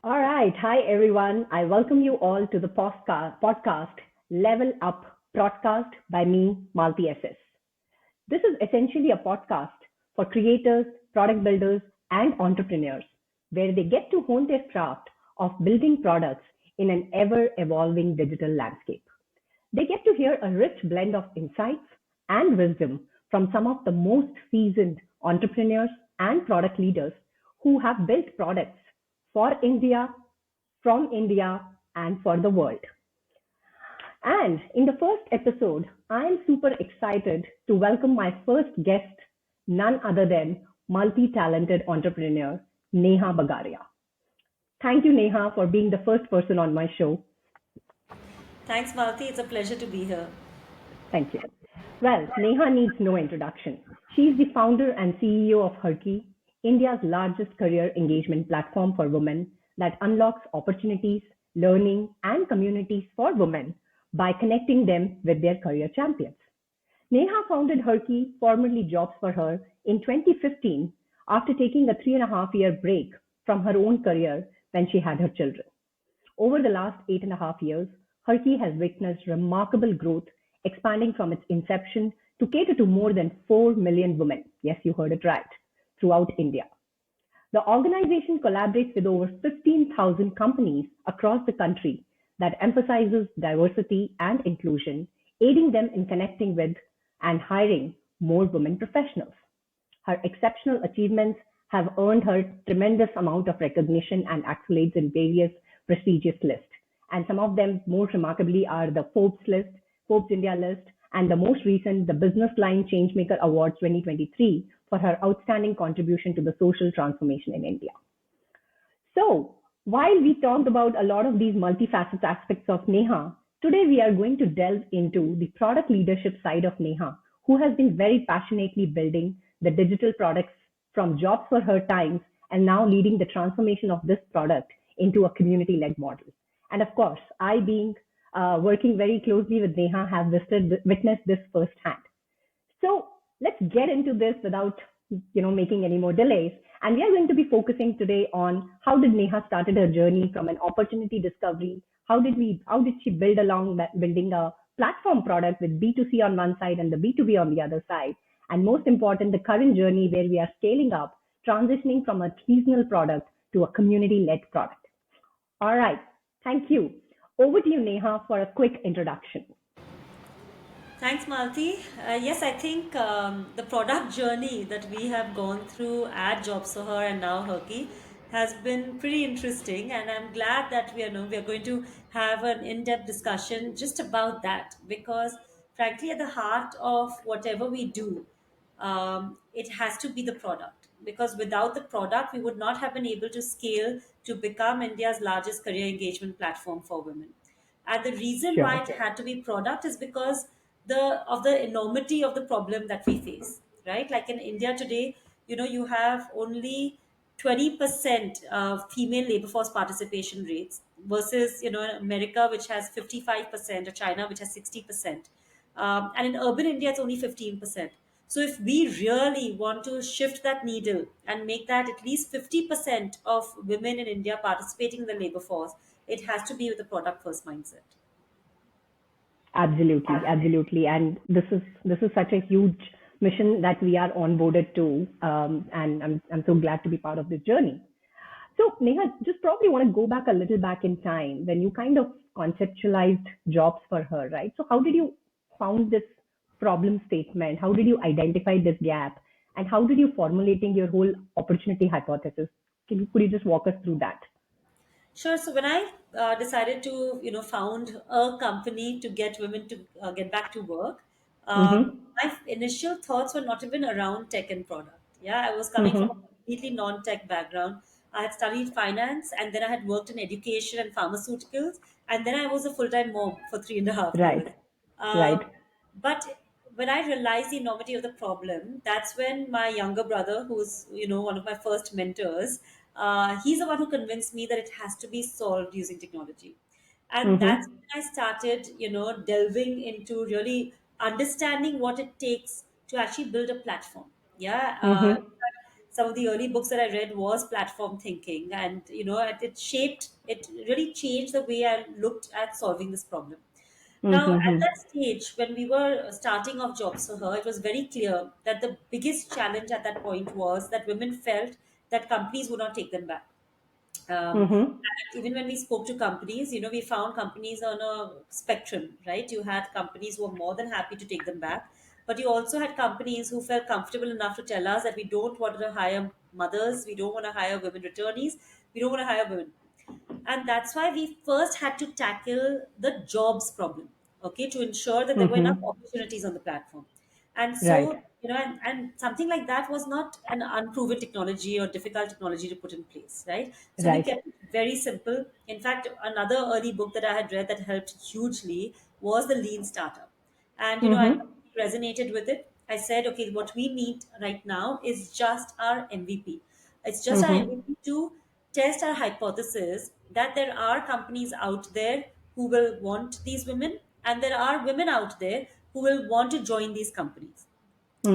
All right. Hi, everyone. I welcome you all to the podcast Level Up broadcast by me, Malti SS. This is essentially a podcast for creators, product builders, and entrepreneurs where they get to hone their craft of building products in an ever evolving digital landscape. They get to hear a rich blend of insights and wisdom from some of the most seasoned entrepreneurs and product leaders who have built products for India, from India, and for the world. And in the first episode, I am super excited to welcome my first guest, none other than multi talented entrepreneur Neha Bagaria. Thank you, Neha, for being the first person on my show. Thanks, Malti. It's a pleasure to be here. Thank you. Well, Neha needs no introduction. She is the founder and CEO of Herkey, India's largest career engagement platform for women that unlocks opportunities, learning, and communities for women by connecting them with their career champions. Neha founded Herkey, formerly JobsForHer, in 2015 after taking a 3.5 year break from her own career when she had her children. Over the last 8.5 years, Herkey has witnessed remarkable growth, expanding from its inception to cater to more than 4 million women. Yes, you heard it right, throughout India. The organization collaborates with over 15,000 companies across the country that emphasizes diversity and inclusion, aiding them in connecting with and hiring more women professionals. Her exceptional achievements have earned her tremendous amount of recognition and accolades in various prestigious lists. And some of them, most remarkably, are the Forbes list, Forbes India list, and the most recent, the Business Line Changemaker Awards 2023 for her outstanding contribution to the social transformation in India. So, while we talked about a lot of these multifaceted aspects of Neha, today we are going to delve into the product leadership side of Neha, who has been very passionately building the digital products from jobs for her times and now leading the transformation of this product into a community led model. And of course, I, being working very closely with Neha, have witnessed this firsthand. So let's get into this without making any more delays. And we are going to be focusing today on how did Neha started her journey from an opportunity discovery. How did she build along that, building a platform product with B2C on one side and the B2B on the other side. And most important, the current journey where we are scaling up, transitioning from a seasonal product to a community led product. All right. Thank you. Over to you, Neha, for a quick introduction. Thanks, Malti. Yes, I think the product journey that we have gone through at JobsForHer and now Herkey has been pretty interesting, and I'm glad that we are going to have an in-depth discussion just about that because, frankly, at the heart of whatever we do, it has to be the product because without the product, we would not have been able to scale to become India's largest career engagement platform for women. And the reason why Sure. it had to be product is because the enormity of the problem that we face, right? Like in India today, you have only 20% of female labor force participation rates versus America, which has 55%, or China, which has 60%. And in urban India, it's only 15%. So if we really want to shift that needle and make that at least 50% of women in India participating in the labor force, it has to be with a product first mindset. Absolutely, absolutely. And this is such a huge mission that we are onboarded to, and I'm so glad to be part of this journey. So Neha, just probably want to go back a little back in time when you kind of conceptualized jobs for her, right? So how did you found this problem statement? How did you identify this gap? And how did you formulating your whole opportunity hypothesis? Could you just walk us through that? Sure. So when I decided to, found a company to get women to get back to work, Mm-hmm. my initial thoughts were not even around tech and product. Yeah, I was coming from a Mm-hmm. completely non-tech background. I had studied finance, and then I had worked in education and pharmaceuticals, and then I was a full-time mom for 3.5 years. Right. Right. Um, but when I realized the enormity of the problem, that's when my younger brother, who's one of my first mentors, he's the one who convinced me that it has to be solved using technology, and that's Mm-hmm. when I started, delving into really understanding what it takes to actually build a platform. Yeah. Mm-hmm. some of the early books that I read was platform thinking, and it really changed the way I looked at solving this problem. Now, at Mm-hmm. that stage, when we were starting off Jobs for Her, it was very clear that the biggest challenge at that point was that women felt that companies would not take them back. Mm-hmm. And even when we spoke to companies, we found companies on a spectrum, right? You had companies who were more than happy to take them back, but you also had companies who felt comfortable enough to tell us that we don't want to hire mothers, we don't want to hire women returnees, we don't want to hire women. And that's why we first had to tackle the jobs problem, okay, to ensure that there were enough Mm-hmm. opportunities on the platform. And Right. so, and something like that was not an unproven technology or difficult technology to put in place, right? So we Right. kept it very simple. In fact, another early book that I had read that helped hugely was The Lean Startup. And I Mm-hmm. resonated with it. I said, okay, what we need right now is just our MVP. It's just our Mm-hmm. MVP to test our hypothesis that there are companies out there who will want these women, and there are women out there who will want to join these companies.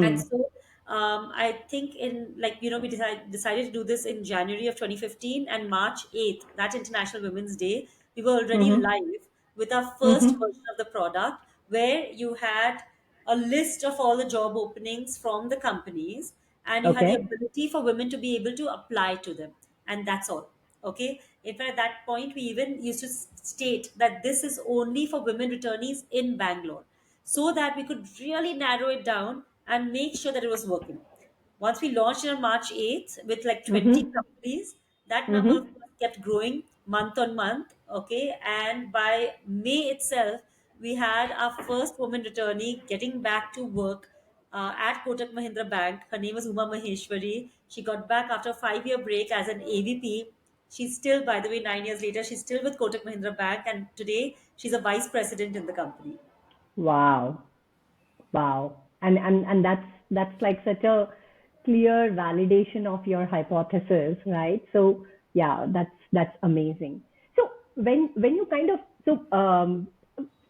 And Mm. so I think in, like, we decided to do this in January of 2015, and March 8th, that International Women's Day, we were already Mm-hmm. live with our first Mm-hmm. version of the product, where you had a list of all the job openings from the companies, and you had the Okay. ability for women to be able to apply to them. And that's all. Okay. In fact, at that point, we even used to state that this is only for women returnees in Bangalore, so that we could really narrow it down and make sure that it was working. Once we launched it on March 8th with like 20 Mm-hmm. companies, that number of Mm-hmm. course kept growing month on month. Okay. And by May itself, we had our first woman returnee getting back to work at Kotak Mahindra Bank. Her name was Uma Maheshwari. She got back after a 5-year break as an AVP. She's still, by the way, 9 years later, she's still with Kotak Mahindra Bank, and today she's a vice president in the company. Wow. Wow. And that's like such a clear validation of your hypothesis, right? So yeah, that's amazing. So when you kind of so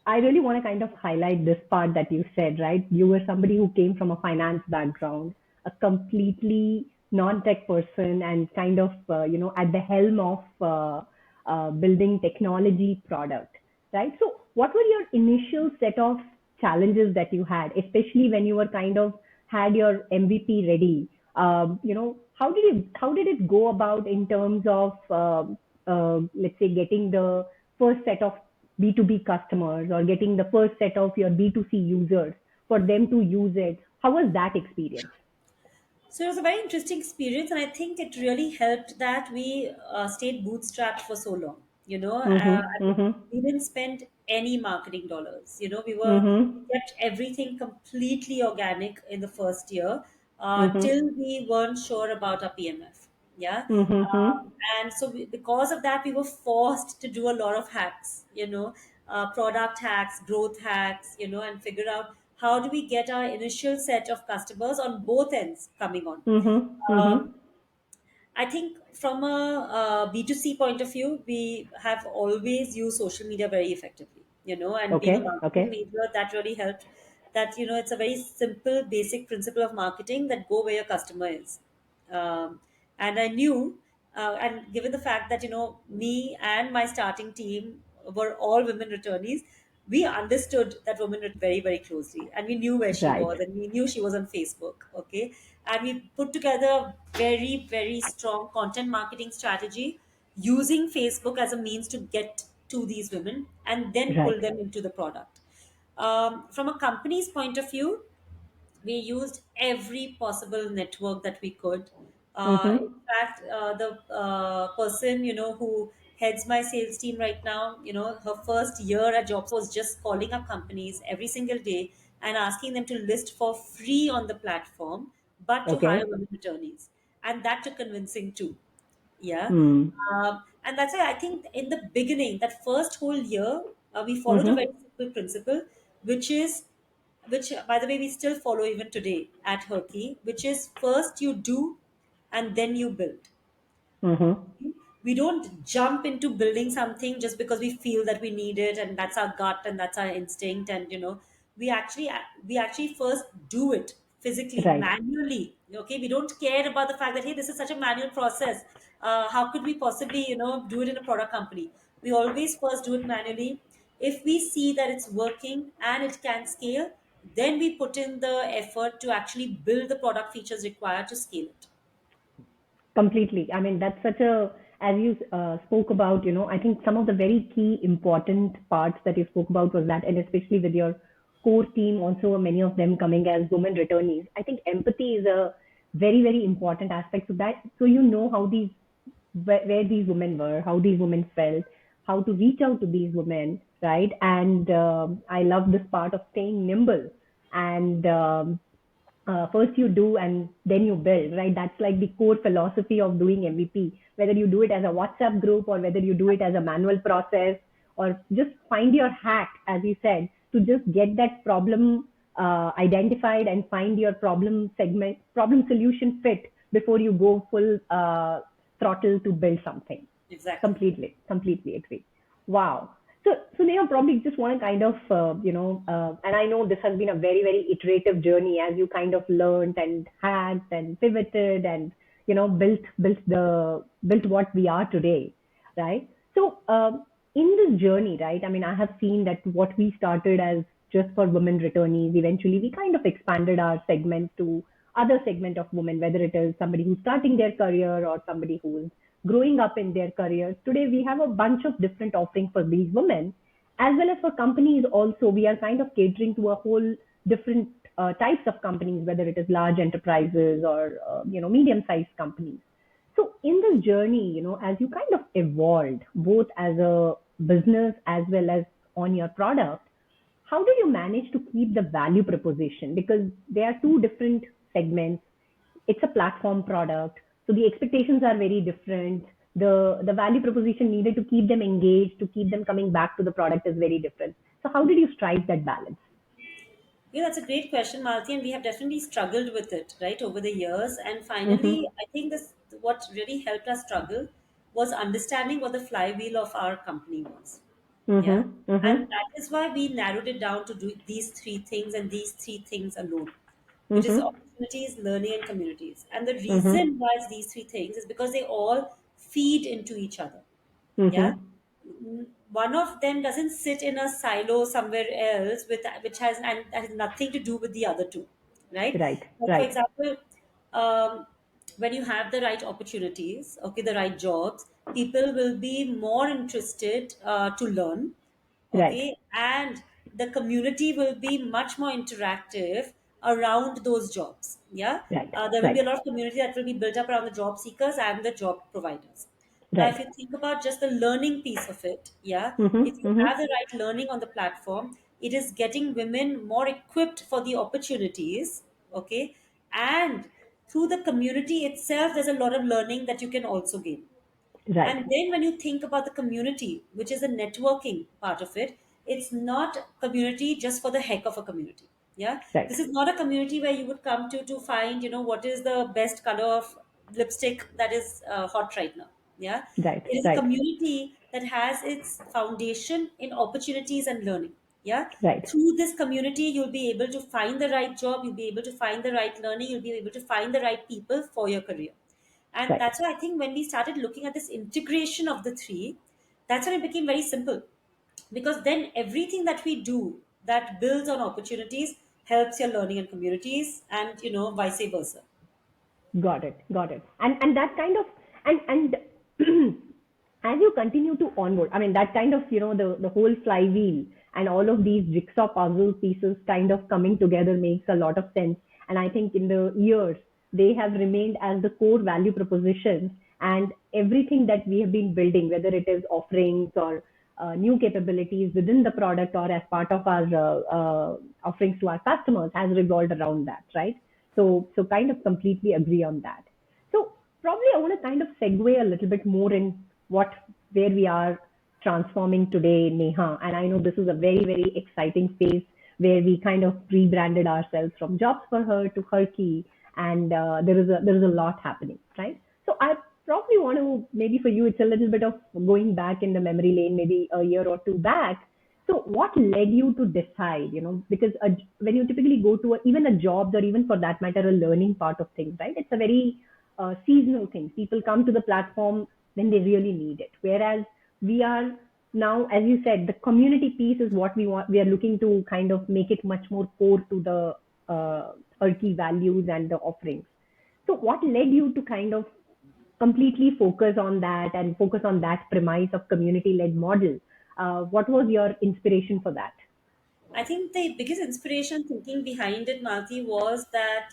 I really want to kind of highlight this part that you said, right? You were somebody who came from a finance background, a completely non-tech person, and kind of at the helm of building technology product, right? So what were your initial set of challenges that you had, especially when you were kind of had your MVP ready? How did it go about in terms of let's say getting the first set of B2B customers or getting the first set of your B2C users for them to use it? How was that experience? So it was a very interesting experience, and I think it really helped that we stayed bootstrapped for so long. Mm-hmm. And Mm-hmm. we didn't spend any marketing dollars. We Mm-hmm. kept everything completely organic in the first year, till Mm-hmm. we weren't sure about our PMF. Yeah. Mm-hmm. And so because of that, we were forced to do a lot of hacks, product hacks, growth hacks, and figure out how do we get our initial set of customers on both ends coming on. Mm-hmm. um, Mm-hmm. I think from a B2C point of view, we have always used social media very effectively, and being a Okay. marketing Okay. major, that really helped. That, it's a very simple, basic principle of marketing, that go where your customer is. Um, and I knew, and given the fact that, me and my starting team were all women returnees, we understood that woman very, very closely, and we knew where she Right. was, and we knew she was on Facebook. Okay. And we put together a very, very strong content marketing strategy, using Facebook as a means to get to these women and then pull Right. them into the product. From a company's point of view, we used every possible network that we could. In Mm-hmm. fact, the person, who heads my sales team right now, her first year at Jobs was just calling up companies every single day and asking them to list for free on the platform, but to hire Okay. women attorneys. And that took convincing too. Yeah. Hmm. And that's why I think in the beginning, that first whole year, we followed a very Mm-hmm. simple principle, which is, which by the way we still follow even today at Herkey, which is first you do and then you build. Mm-hmm. We don't jump into building something just because we feel that we need it, and that's our gut and that's our instinct, and we actually first do it physically, Right. manually. Okay, we don't care about the fact that hey, this is such a manual process. How could we possibly, do it in a product company? We always first do it manually. If we see that it's working and it can scale, then we put in the effort to actually build the product features required to scale it. Completely. I mean, that's such a, as you spoke about, I think some of the very key important parts that you spoke about was that, and especially with your core team, also many of them coming as women returnees. I think empathy is a very, very important aspect of that. So you know how these, where these women were, how these women felt, how to reach out to these women, right? And I love this part of staying nimble and first you do and then you build, right? That's like the core philosophy of doing MVP. Whether you do it as a WhatsApp group or whether you do it as a manual process or just find your hack, as you said, to just get that problem identified and find your problem solution fit before you go full throttle to build something. Exactly. Completely agree. Wow. So Neha, probably just want to kind of, and I know this has been a very, very iterative journey as you kind of learned and hacked and pivoted and, built what we are today, right? So, in this journey, right? I mean, I have seen that what we started as just for women returnees, eventually we kind of expanded our segment to other segment of women, whether it is somebody who's starting their career or somebody who's growing up in their careers. Today, we have a bunch of different offerings for these women, as well as for companies also. We are kind of catering to a whole different types of companies, whether it is large enterprises or, medium-sized companies. So in this journey, as you kind of evolved, both as a business as well as on your product, how do you manage to keep the value proposition? Because there are two different segments. It's a platform product, so the expectations are very different. The value proposition needed to keep them engaged, to keep them coming back to the product is very different. So how did you strike that balance? Yeah, that's a great question, Malti, and we have definitely struggled with it, right, over the years. And finally, Mm-hmm. I think this what really helped us struggle was understanding what the flywheel of our company was. Yeah. Mm-hmm. And Mm-hmm. that is why we narrowed it down to do these three things and these three things alone, which is Mm-hmm. opportunities, learning, and communities. And the Mm-hmm. reason why it's these three things is because they all feed into each other. Yeah. Mm-hmm. One of them doesn't sit in a silo somewhere else with which has and that has nothing to do with the other two, right? Right. Like for Right. example, um, when you have the right opportunities, okay, the right jobs, people will be more interested to learn, Right. okay, and the community will be much more interactive around those jobs. Yeah. Right. There will be Right. a lot of community that will be built up around the job seekers and the job providers. Now if Right. you think about just the learning piece of it, yeah, if Mm-hmm. you Mm-hmm. have the right learning on the platform, it is getting women more equipped for the opportunities, okay, and through the community itself there's a lot of learning that you can also gain. Right. And then when you think about the community, which is the networking part of it, it's not community just for the heck of a community. Yeah. Right. This is not a community where you would come to find, what is the best color of lipstick that is hot right now. Yeah. Right. It is a Right. community that has its foundation in opportunities and learning. Yeah. Right. Through this community, you'll be able to find the right job, you'll be able to find the right learning, you'll be able to find the right people for your career. And Right. that's why I think when we started looking at this integration of the three, that's when it became very simple. Because then everything that we do that builds on opportunities helps your learning and communities and vice versa. Got it. Got it. And that kind of, and as you continue to onboard, I mean, that kind of, the whole flywheel and all of these jigsaw puzzle pieces kind of coming together makes a lot of sense. And I think in the years, they have remained as the core value propositions, and everything that we have been building, whether it is offerings or new capabilities within the product or as part of our offerings to our customers, has revolved around that, right? So kind of completely agree on that. So probably I want to kind of segue a little bit more in what where we are transforming today, Neha. And I know this is a very, very exciting phase where we kind of rebranded ourselves from Jobs for Her to Herkey, and there is a lot happening, right? So I probably want to, maybe for you it's a little bit of going back in the memory lane, maybe a year or two back. So what led you to decide, because when you typically go to even a job or even for that matter, a learning part of things, right? It's a very seasonal thing. People come to the platform when they really need it. Whereas we are now, as you said, the community piece is what we want. We are looking to kind of make it much more core to the Herkey values and the offerings. So what led you to kind of completely focus on that and focus on that premise of community-led model? What was your inspiration for that? I think the biggest inspiration thinking behind it, Malti, was that,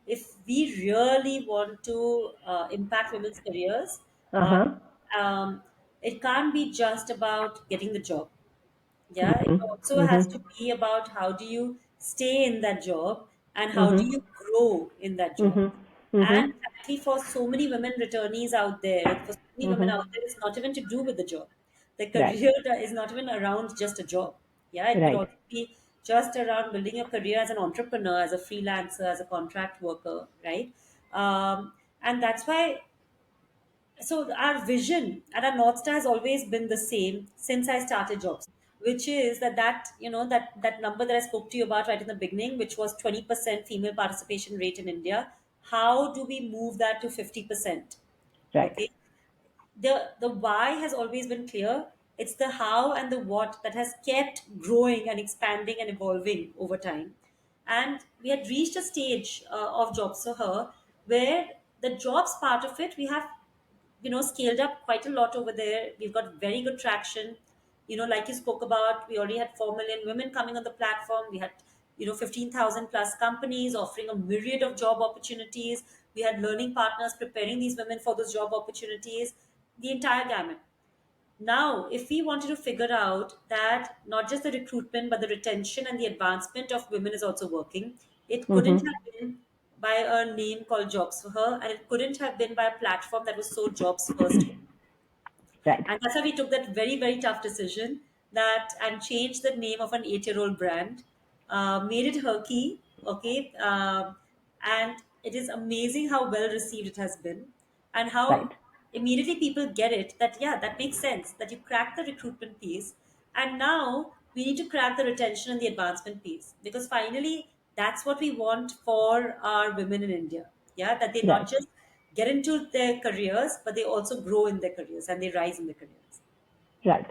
if we really want to impact women's careers, uh, Uh-huh. um, it can't be just about getting the job. Yeah, it also Mm-hmm. has to Mm-hmm. be about how do you stay in that job and how do you Mm-hmm. grow in that job. Mm-hmm. And Mm-hmm. frankly, for so many women returnees out there, for so many women out Mm-hmm. there, it's not even to do with the job. The Right. career that is not even around just a job. Yeah, it could Right. also be just around building your career as an entrepreneur, as a freelancer, as a contract worker, right? And that's why, so our vision and our north star has always been the same since I started jobs, which is that number that I spoke to you about right in the beginning, which was 20% female participation rate in India. How do we move that to 50%? Right. Okay, the why has always been clear. It's the how and the what that has kept growing and expanding and evolving over time. And we had reached a stage of jobs for her where the jobs part of it we have scaled up quite a lot over there. We've got very good traction. Like you spoke about, we already had 4 million women coming on the platform. We had 15,000 plus companies offering a myriad of job opportunities. We had learning partners preparing these women for those job opportunities, the entire gamut. Now, if we wanted to figure out that not just the recruitment, but the retention and the advancement of women is also working, it couldn't Mm-hmm. have been by a name called Jobs for Her, and it couldn't have been by a platform that was so jobs first. Right. And that's why we took that very, very tough decision that and changed the name of an 8-year-old brand, made it Herkey, okay? And it is amazing how well received it has been and Right. how immediately people get it that, yeah, that makes sense that you crack the recruitment piece. And now we need to crack the retention and the advancement piece because finally that's what we want for our women in India. Yeah, that they not Right. just get into their careers, but they also grow in their careers and they rise in their careers. Right.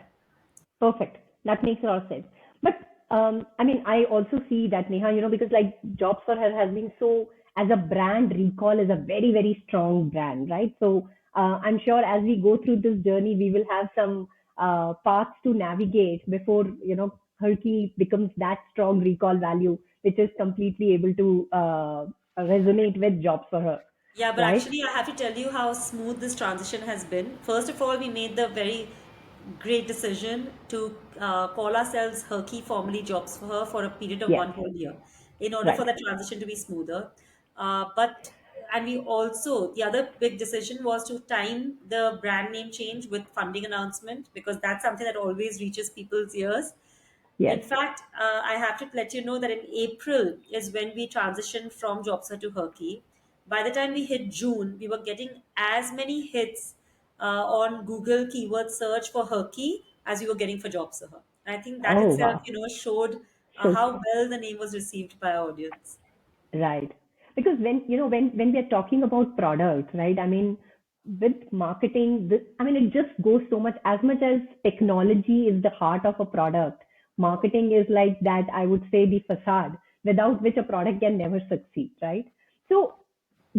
Perfect. That makes a lot of sense. But I mean, I also see that, Neha, because like Jobs for Her has been so, as a brand, recall is a very, very strong brand, right? So I'm sure as we go through this journey, we will have some paths to navigate before, Herkey becomes that strong recall value, which is completely able to resonate with Jobs for Her, Yeah, but right? actually, I have to tell you how smooth this transition has been. First of all, we made the very great decision to call ourselves Herkey, formerly Jobs for Her, for a period of Yes. one whole year in order for Right. the transition to be smoother. But and we also the other big decision was to time the brand name change with funding announcement because that's something that always reaches people's ears. Yes. In fact, I have to let you know that in April is when we transitioned from JobsForHer to Herkey. By the time we hit June, we were getting as many hits on Google keyword search for Herkey as we were getting for JobsForHer. And I think that Oh, itself, wow. showed So how well the name was received by our audience. right. Because when we are talking about products, right? I mean, with marketing, I mean, it just goes so much as technology is the heart of a product. Marketing is like that, I would say, the facade, without which a product can never succeed, right? So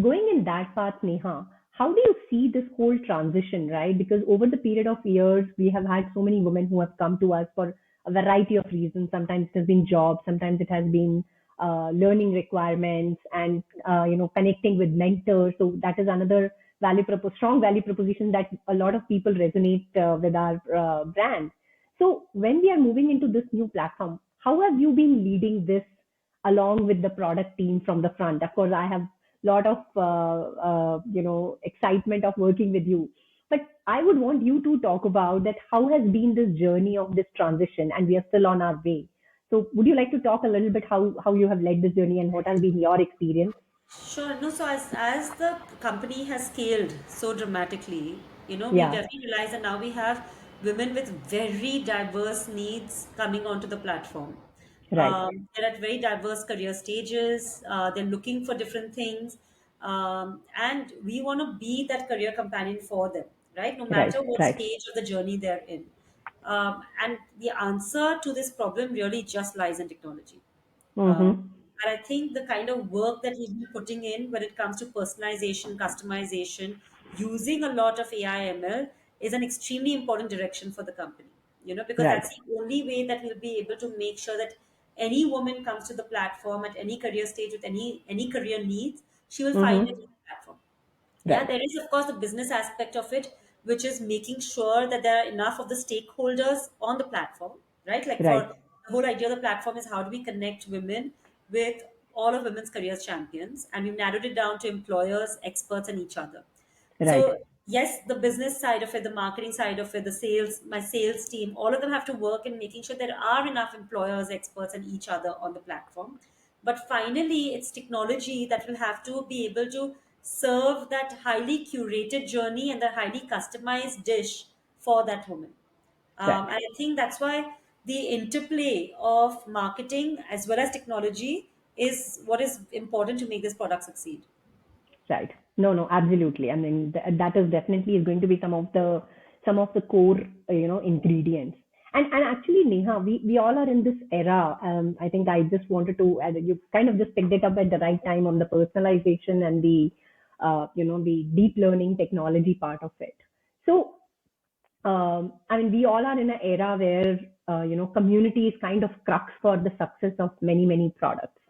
going in that path, Neha, how do you see this whole transition, right? Because over the period of years, we have had so many women who have come to us for a variety of reasons. Sometimes it has been jobs, sometimes it has been learning requirements, and connecting with mentors. So that is another strong value proposition that a lot of people resonate with our brand. So when we are moving into this new platform, how have you been leading this along with the product team from the front? Of course, I have lot of excitement of working with you, but I would want you to talk about that. How has been this journey of this transition, and we are still on our way. So would you like to talk a little bit how you have led this journey and what has been your experience? Sure. No, so as the company has scaled so dramatically, we Yeah. definitely realize that now we have women with very diverse needs coming onto the platform. Right. They're at very diverse career stages. They're looking for different things. And we want to be that career companion for them, right? No Right. matter what Right. stage of the journey they're in. And the answer to this problem really just lies in technology. Um, Mm-hmm. and I think the kind of work that we've been putting in when it comes to personalization, customization, using a lot of AI ML is an extremely important direction for the company. Because Right. that's the only way that we'll be able to make sure that any woman comes to the platform at any career stage with any career needs, she will find it Mm-hmm. in the platform. Yeah, Right. there is, of course, the business aspect of it, which is making sure that there are enough of the stakeholders on the platform, right? Like, for Right. the whole idea of the platform is how do we connect women with all of women's careers champions, and we've narrowed it down to employers, experts, and each other. Right. So yes, the business side of it, the marketing side of it, the sales, my sales team, all of them have to work in making sure there are enough employers, experts, and each other on the platform. But finally, it's technology that will have to be able to serve that highly curated journey and the highly customized dish for that woman. Right. And I think that's why the interplay of marketing as well as technology is what is important to make this product succeed. Right. No, no, absolutely. I mean, that is definitely is going to be some of the core, ingredients. And actually, Neha, we all are in this era. I think I just wanted to add, you kind of just picked it up at the right time on the personalization and the deep learning technology part of it. So I mean, we all are in an era where, community is kind of crux for the success of many, many products,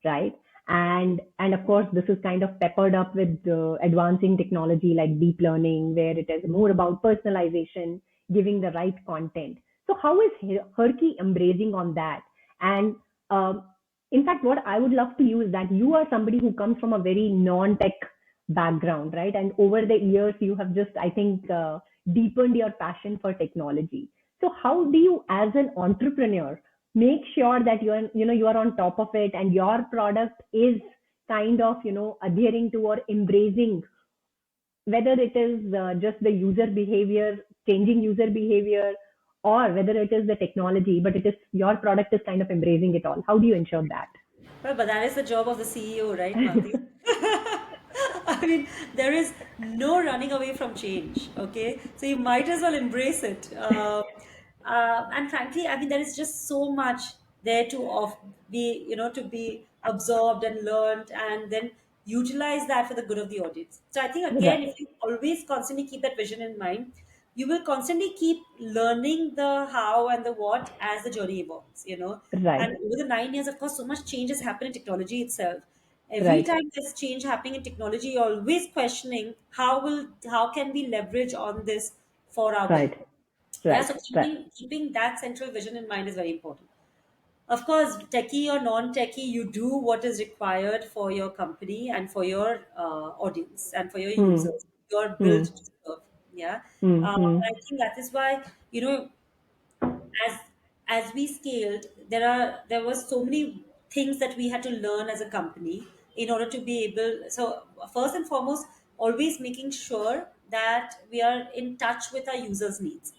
right? And of course, this is kind of peppered up with advancing technology like deep learning, where it is more about personalization, giving the right content. So how is Herkey embracing on that? And in fact, what I would love to use that you are somebody who comes from a very non-tech background, right? And over the years, you have just, I think, deepened your passion for technology. So how do you, as an entrepreneur, make sure that you are on top of it and your product is kind of adhering to or embracing, whether it is just the user behavior, changing user behavior, or whether it is the technology, but it is your product is kind of embracing it all. How do you ensure that? Well, but that is the job of the CEO, right, Malti? I mean, there is no running away from change. Okay, so you might as well embrace it. And frankly, I mean, there is just so much there to be, to be absorbed and learned, and then utilize that for the good of the audience. So I think, again, Right. if you always constantly keep that vision in mind, you will constantly keep learning the how and the what as the journey evolves. Right. And over the 9 years, of course, so much change has happened in technology itself. Every Right. time there's change happening in technology, you're always questioning how can we leverage on this for our good. Right. Yeah, Right. so Right. keeping that central vision in mind is very important. Of course, techie or non-techie, you do what is required for your company and for your audience and for your Hmm. users. You're built Hmm. to serve. Yeah, Hmm. Hmm. I think that is why as we scaled, there was so many things that we had to learn as a company in order to be able. So first and foremost, always making sure that we are in touch with our users' needs.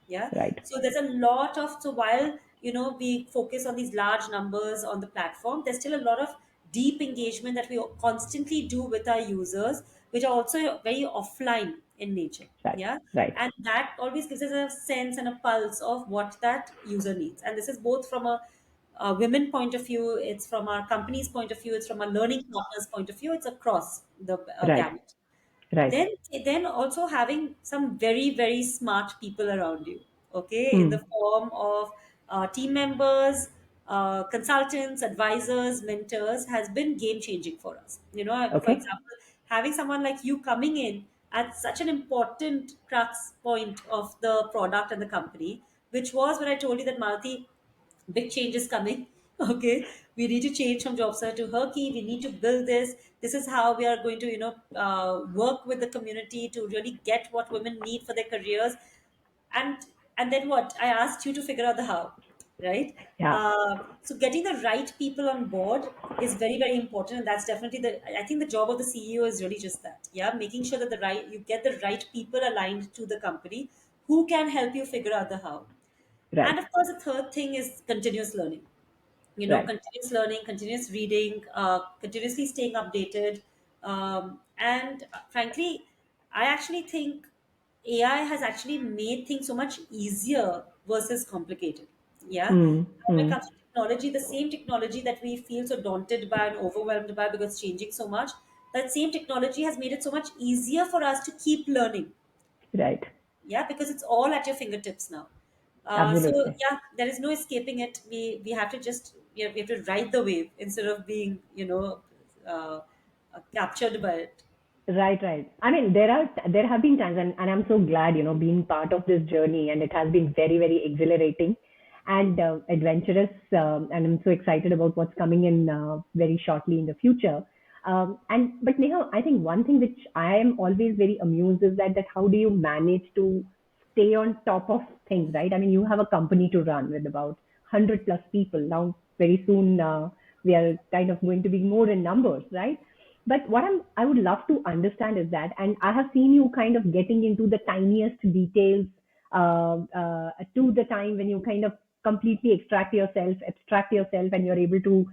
Yeah. Right. So there's a lot of, so while we focus on these large numbers on the platform, there's still a lot of deep engagement that we constantly do with our users, which are also very offline in nature. Right. Yeah. Right. And that always gives us a sense and a pulse of what that user needs. And this is both from a women point of view, it's from our company's point of view, it's from a learning partner's point of view, it's across the Right. gamut. Right. Then also having some very very smart people around you, okay, in the Hmm. form of team members, consultants, advisors, mentors, has been game changing for us. For Okay. example, having someone like you coming in at such an important crux point of the product and the company, which was when I told you that, Malti, big changes coming. Okay, we need to change from JobsForHer to Herkey. We need to build this. This is how we are going to work with the community to really get what women need for their careers. And and then what, I asked you to figure out the how, right? Yeah. So getting the right people on board is very very important, and that's definitely the, I think the job of the CEO is really just that. Yeah, making sure that the right, you get the right people aligned to the company, who can help you figure out the how. And Right. of course, the third thing is continuous learning. Right. Continuous learning, continuous reading, continuously staying updated. And frankly, I actually think AI has actually made things so much easier versus complicated. Yeah. Mm, When it mm. comes to technology, the same technology that we feel so daunted by and overwhelmed by because it's changing so much, that same technology has made it so much easier for us to keep learning. Right. Yeah, because it's all at your fingertips now. So Absolutely. yeah, there is no escaping it. We have to just, we have to ride the wave instead of being, uh, captured by it. Right, right. I mean, there have been times, and I'm so glad, being part of this journey, and it has been very, very exhilarating and adventurous. And I'm so excited about what's coming in very shortly in the future. But Neha, I think one thing which I am always very amused is that how do you manage to stay on top of things, right? I mean, you have a company to run with about 100 plus people. Now, very soon, we are kind of going to be more in numbers, right? But what I would love to understand is that, and I have seen you kind of getting into the tiniest details to the time when you kind of completely abstract yourself, and you're able to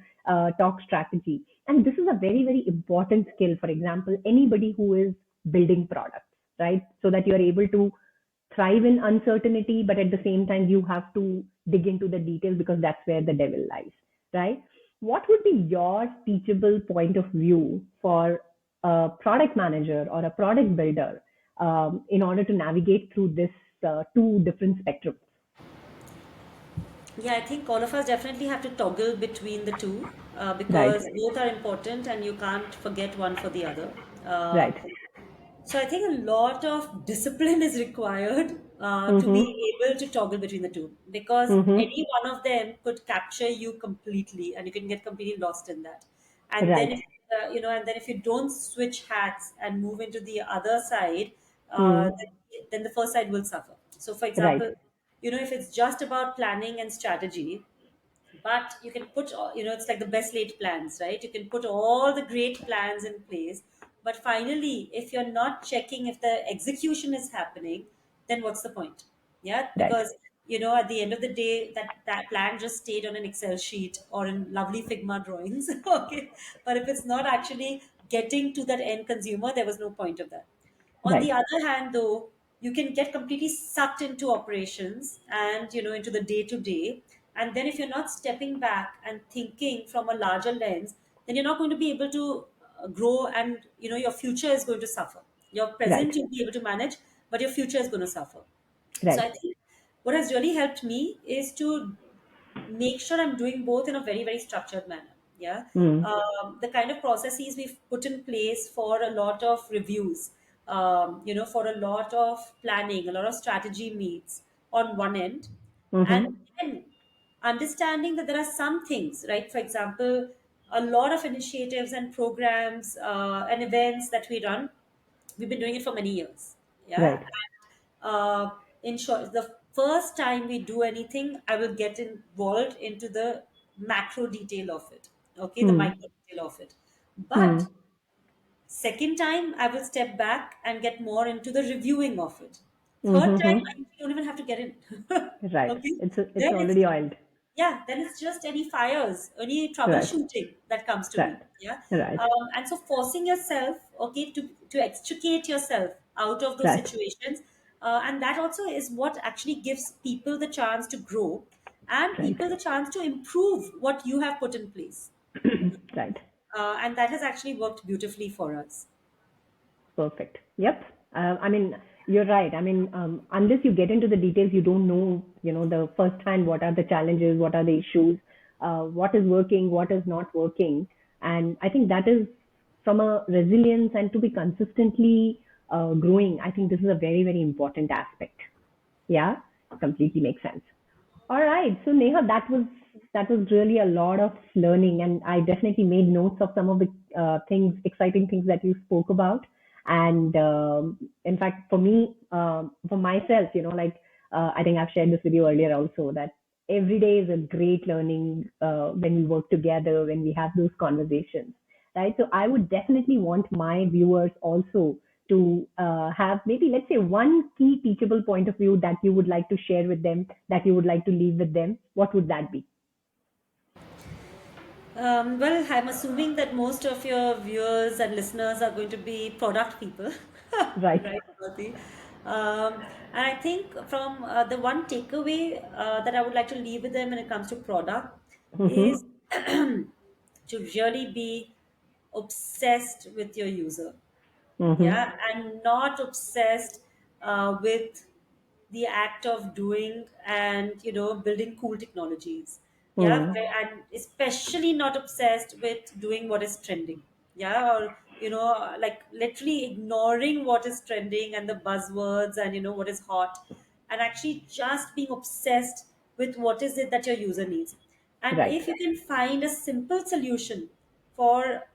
talk strategy. And this is a very, very important skill. For example, anybody who is building products, right? So that you're able to thrive in uncertainty, but at the same time, you have to dig into the details because that's where the devil lies, right? What would be your teachable point of view for a product manager or a product builder in order to navigate through this two different spectrums? Yeah, I think all of us definitely have to toggle between the two, Right, because both are important and you can't forget one for the other. Uh, right. So I think a lot of discipline is required to be Mm-hmm, able to toggle between the two, because mm-hmm. any one of them could capture you completely and you can get completely lost in that. And then Right. if and then if you don't switch hats and move into the other side, Mm, then the first side will suffer. So for right, example, if it's just about planning and strategy, but you can put it's like the best laid plans, right? You can put all the great plans in place, but finally if you're not checking if the execution is happening, then what's the point? Yeah, right, because at the end of the day, that plan just stayed on an Excel sheet or in lovely Figma drawings. Okay, but if it's not actually getting to that end consumer, there was no point of that. On the right, other hand, though, you can get completely sucked into operations and into the day to day. And then if you're not stepping back and thinking from a larger lens, then you're not going to be able to grow, and your future is going to suffer. Your right, present you'll be able to manage, but your future is going to suffer. So I right. think what has really helped me is to make sure I'm doing both in a very, very structured manner. Yeah. Mm, The kind of processes we've put in place for a lot of reviews, for a lot of planning, a lot of strategy meets on one end. And mm-hmm. then understanding that there are some things, right? For example, a lot of initiatives and programs and events that we run, we've been doing it for many years. Yeah. Right, uh, in short, the first time we do anything, I will get involved into the macro detail of it, okay, the mm, micro detail of it. But mm, second time, I will step back and get more into the reviewing of it. Third time, mm-hmm. I don't even have to get in. Right. Okay, It's then it's already oiled. then it's just any fires, any Right, troubleshooting that comes to right, me. Yeah. right, And so forcing yourself, okay, to extricate yourself out of those right, situations, and that also is what actually gives people the chance to grow and right, people the chance to improve what you have put in place. right. And that has actually worked beautifully for us. Perfect. Yep. I mean, you're right. I mean, unless you get into the details, you don't know, the first hand, what are the challenges, what are the issues, what is working, what is not working. And I think that is from a resilience and to be consistently growing. I think this is a very, very important aspect. Yeah, completely makes sense. All right. So Neha, that was really a lot of learning, and I definitely made notes of some of the exciting things that you spoke about. And in fact, for me, for myself, I think I've shared this with you earlier also that every day is a great learning when we work together, when we have those conversations, right? So I would definitely want my viewers also to have maybe, let's say, one key teachable point of view that you would like to share with them, that you would like to leave with them, what would that be? Well, I'm assuming that most of your viewers and listeners are going to be product people, Right. right, Swati? And I think from the one takeaway that I would like to leave with them when it comes to product is Mm-hmm. to really be obsessed with your user. Mm-hmm. Yeah, and not obsessed with the act of doing and building cool technologies. Yeah, Mm. and especially not obsessed with doing what is trending. Yeah, or like literally ignoring what is trending and the buzzwords and what is hot, and actually just being obsessed with what is it that your user needs. And Right. if you can find a simple solution for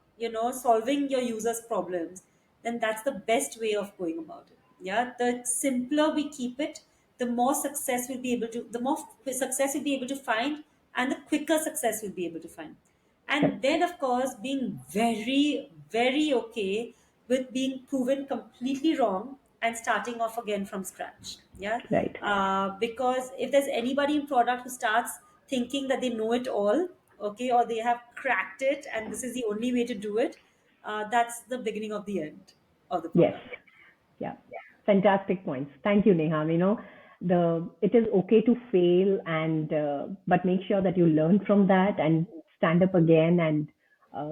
solving your users problems, then that's the best way of going about it. Yeah, the simpler we keep it, the more success we'll be able to find, and the quicker success we'll be able to find. And Correct. then of course being very very okay with being proven completely wrong and starting off again from scratch. Yeah, Right. because if there's anybody in product who starts thinking that they know it all, okay, or they have cracked it and this is the only way to do it, that's the beginning of the end of the Yes. product. Yeah. Fantastic points. Thank you, Neha. It is okay to fail, and but make sure that you learn from that and stand up again and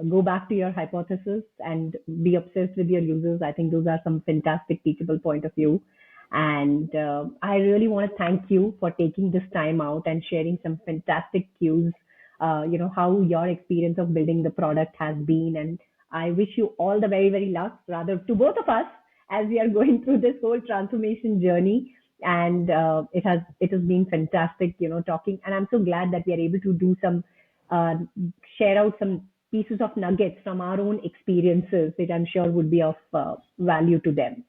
go back to your hypothesis and be obsessed with your users. I think those are some fantastic teachable point of view. And I really want to thank you for taking this time out and sharing some fantastic cues. How your experience of building the product has been, and I wish you all the very, very luck, rather to both of us, as we are going through this whole transformation journey. And it has been fantastic, talking. And I'm so glad that we are able to do some uh, share out some pieces of nuggets from our own experiences, which I'm sure would be of value to them.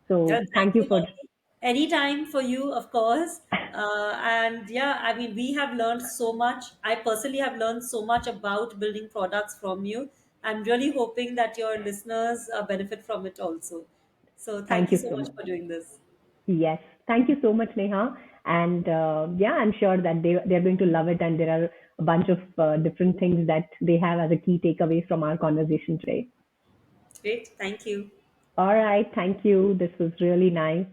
Yeah, So thank thank you you, for. Malti. Anytime for you, of course. And yeah, I mean, we have learned so much. I personally have learned so much about building products from you. I'm really hoping that your listeners benefit from it also. So thank Thank you you so so much much. for doing this. Yes, thank you so much, Neha. And yeah, I'm sure that they're going to love it. And there are a bunch of different things that they have as a key takeaways from our conversation today. Great. Thank you. All right, thank you. This was really nice.